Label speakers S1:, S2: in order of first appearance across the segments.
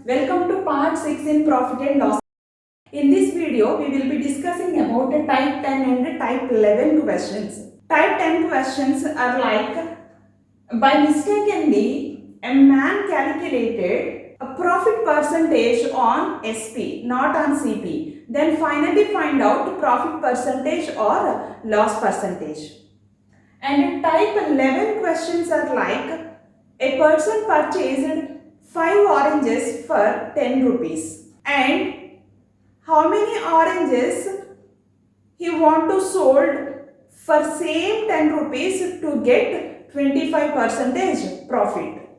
S1: Welcome to part 6 in profit and loss. In this video, we will be discussing about type 10 and type 11 questions. Type 10 questions are like, by mistakenly, a man calculated a profit percentage on SP, not on CP. Then finally find out profit percentage or loss percentage. And type 11 questions are like, a person purchased 5 oranges for 10 rupees and how many oranges he want to sold for same 10 rupees to get 25% profit.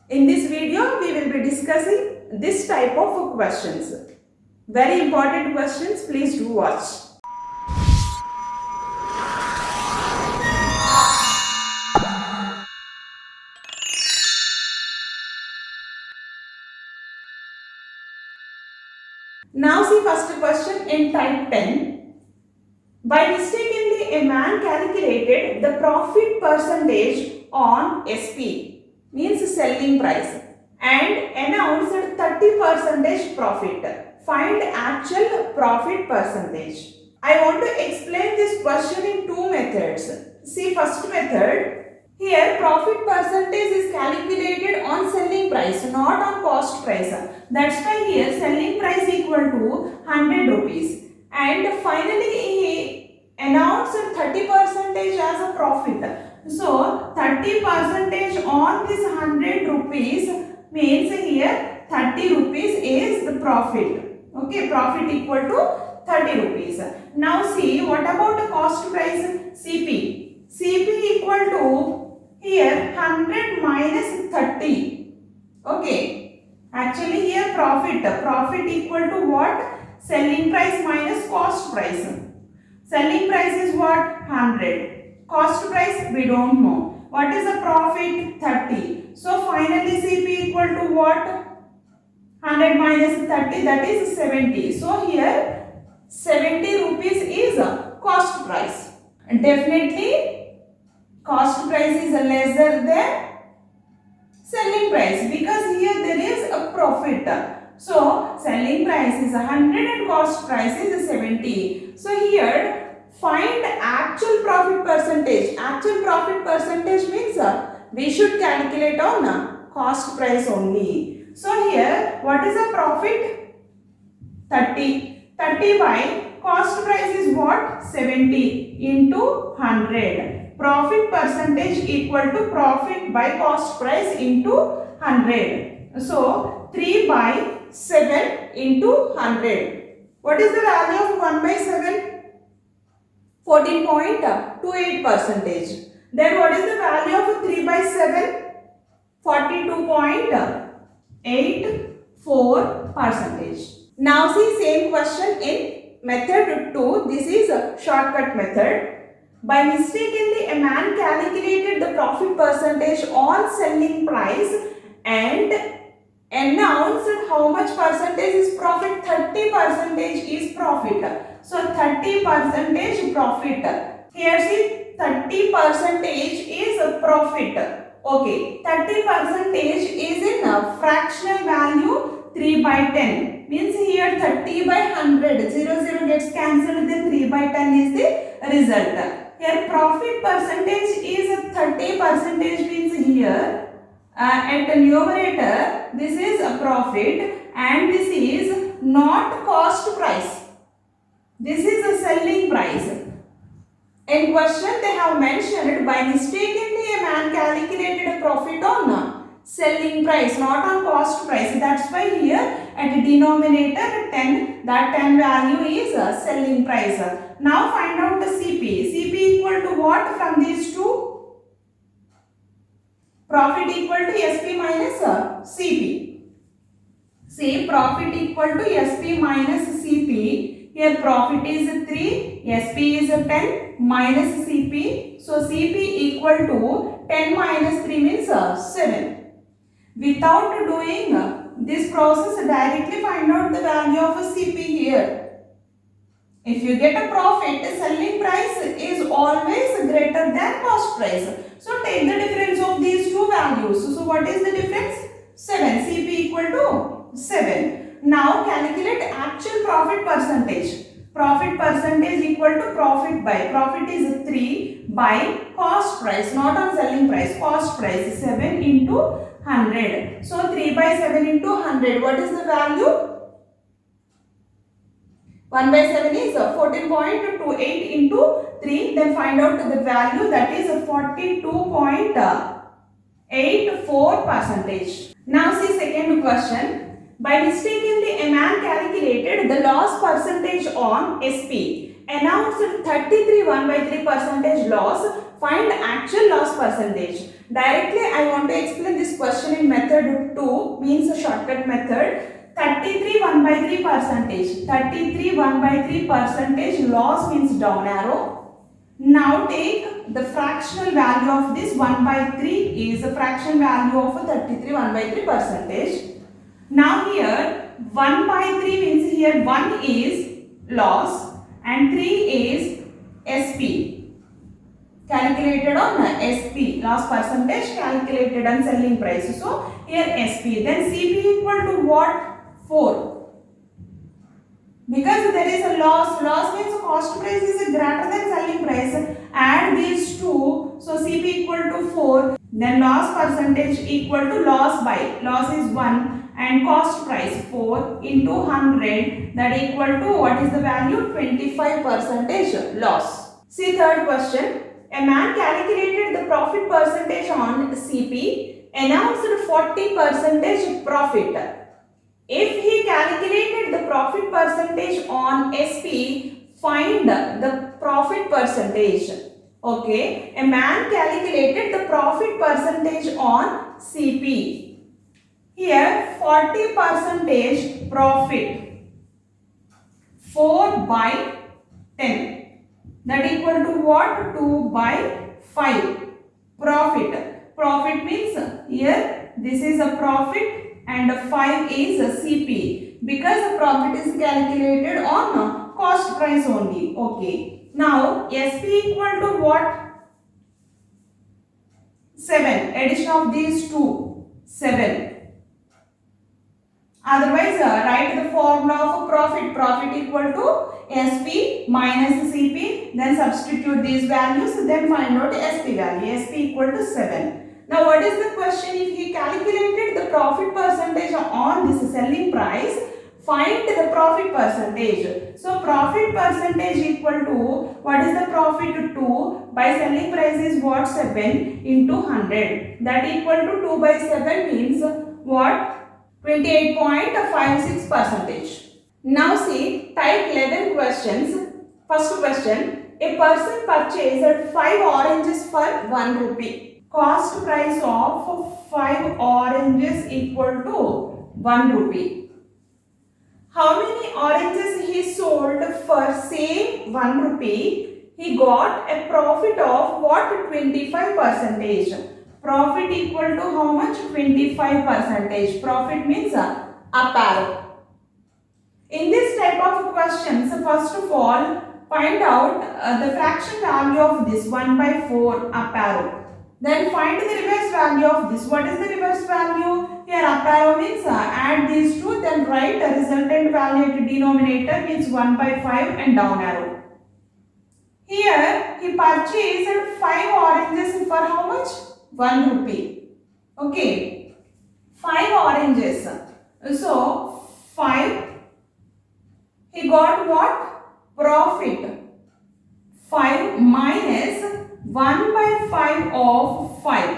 S1: In this video, we will be discussing this type of questions. Very important questions, please do watch. Now see first question in type 10. By mistakenly, a man calculated the profit percentage on SP, means selling price, and announced 30% profit. Find actual profit percentage. I want to explain this question in two methods. See first method. Here profit percentage is calculated on selling price, not on cost price. That's why here selling price equal to 100 rupees. And finally he announced 30% as a profit. So 30% on this 100 rupees means here 30 rupees is the profit. Okay, profit equal to 30 rupees. Now see what about the cost price CP. CP equal to here 100 minus 30. Okay. Actually here profit equal to what? Selling price minus cost price. Selling price is what? 100. Cost price we don't know. What is the profit? 30. So finally CP equal to what? 100 minus 30, that is 70. So here 70 rupees is a cost price. Definitely cost price is lesser than selling price because here there is a profit. So selling price is 100 and cost price is 70. So here find actual profit percentage. Actual profit percentage means we should calculate on cost price only. So here what is the profit? 30. 30 by cost price is what? 70 into 100. Profit percentage equal to profit by cost price into 100. So 3 by 7 into 100. What is the value of 1 by 7? 14.28 percentage. Then what is the value of 3 by 7? 42.84 percentage. Now see same question in method 2. This is a shortcut method. By mistakenly, a man calculated the profit percentage on selling price and announced how much percentage is profit. 30% is profit. So 30% profit. Here see 30% is profit. Okay, 30% is in a fractional value 3 by 10. Means here 30 by 100. 0 gets cancelled, then 3 by 10 is the result. Here profit percentage is 30% means here at the numerator this is a profit and this is not cost price. This is a selling price. In question they have mentioned by mistakenly a man calculated a profit on selling price, not on cost price. That's why here at denominator 10, that 10 value is selling price. Now find out the CP. CP equal to what from these two? Profit equal to SP minus CP. See, profit equal to SP minus CP. Here profit is 3, SP is 10 minus CP. So CP equal to 10 minus 3 means 7. Without doing this process, directly find out the value of a CP here. If you get a profit, selling price is always greater than cost price. So take the difference of these two values. So what is the difference? 7. CP equal to 7. Now calculate actual profit percentage. Profit percentage equal to profit by. Profit is 3 by cost price, not on selling price. Cost price 7 into 100. So 3 by 7 into 100. What is the value? 1 by 7 is 14.28 into 3. Then find out the value, that is 42.84 percentage. Now see second question. By mistakenly a man calculated the loss percentage on SP. Announced 33 1 by 3 percentage loss. Find actual loss percentage. Directly I want to explain this question in method 2, means a shortcut method. 33 1 by 3 percentage. 33 1 by 3 percentage loss means down arrow. Now take the fractional value of this 1 by 3 is the fraction value of 33 1 by 3 percentage. Now here 1 by 3 means here 1 is loss and 3 is SP. Calculated on SP, loss percentage calculated on selling price. So here SP. Then CP equal to what? 4. Because there is a loss. Loss means cost price is greater than selling price. Add these two. So CP equal to 4. Then loss percentage equal to loss by. Loss is 1 and cost price 4 into 100. That equal to what is the value? 25% loss. See third question. A man calculated the profit percentage on CP. Announced 40% profit. If he calculated the profit percentage on SP, find the profit percentage. Okay, a man calculated the profit percentage on CP. Here 40% profit. 4 by 10. That equal to what? 2 by 5. Profit. Profit means here this is a profit and 5 is a CP, because the profit is calculated on cost price only. Okay. Now SP equal to what? 7. Addition of these two, 7. Otherwise write the formula of profit. Profit equal to SP minus CP. Then substitute these values. Then find out SP value. SP equal to 7. Now what is the question? If he calculated the profit percentage on this selling price, find the profit percentage. So profit percentage equal to, what is the profit? 2 by selling price is what? 7 into 100. That equal to 2 by 7 means what? 28.56%. Now see type 11 questions. First question. A person purchased 5 oranges for 1 rupee. Cost price of 5 oranges equal to 1 rupee. How many oranges he sold for same 1 rupee? He got a profit of what? 25%. Profit equal to how much? 25%. Profit means up arrow. In this type of questions, first of all, find out the fraction value of this 1 by 4 up arrow. Then find the reverse value of this. What is the reverse value? Here up arrow means add these two, then write a resultant value at denominator means 1 by 5 and down arrow. Here he purchased 5 oranges for how much? 1 rupee. Okay. 5 oranges. So 5. He got what? Profit. 5 minus 1 by 5 of 5.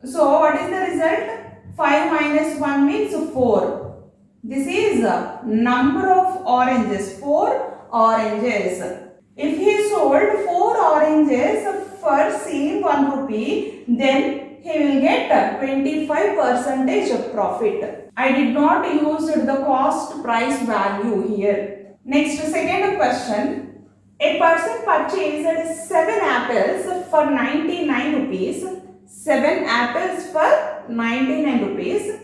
S1: So what is the result? 5 minus 1 means 4. This is number of oranges. 4 oranges. If he sold 4 oranges for same 1 rupee, then he will get 25% profit. I did not use the cost price value here. Next, second question. A person purchased 7 apples for 99 rupees. 7 apples for 99 rupees.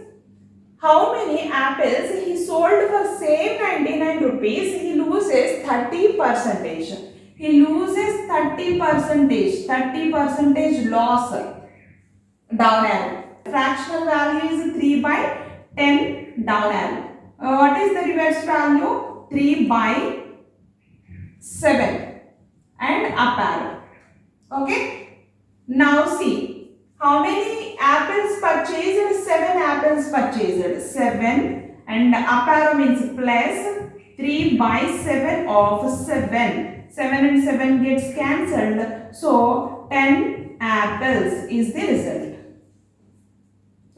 S1: How many apples he sold for same 99 rupees? He loses 30%. He loses 30%. 30% loss. Down arrow. Fractional value is 3 by 10 down arrow. What is the reverse value? 3 by 7 and up arrow. Okay. Now see, how many apples purchased? 7 apples purchased. 7 and up arrow means plus 3 by 7 of 7. 7 and 7 gets cancelled. So 10 apples is the result.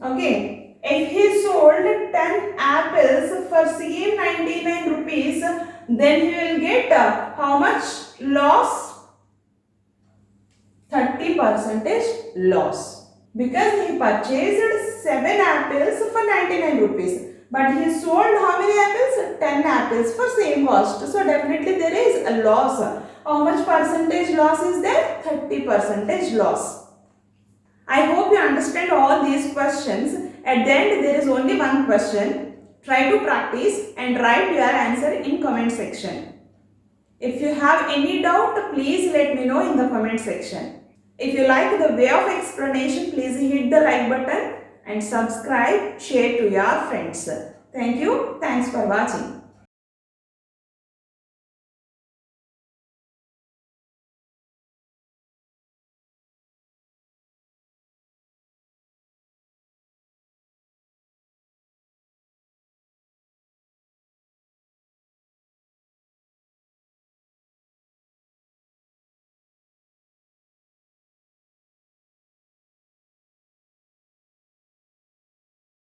S1: Okay. If he sold 10 apples for same 99 rupees, then he will get how much loss? 30% loss. Because he purchased 7 apples for 99 rupees. But he sold how many apples? 10 apples for same cost. So definitely there is a loss. How much percentage loss is there? 30% loss. I hope you understand all these questions. At the end there is only one question. Try to practice and write your answer in comment section. If you have any doubt, please let me know in the comment section. If you like the way of explanation, please hit the like button and subscribe, share to your friends. Thank you. Thanks for watching.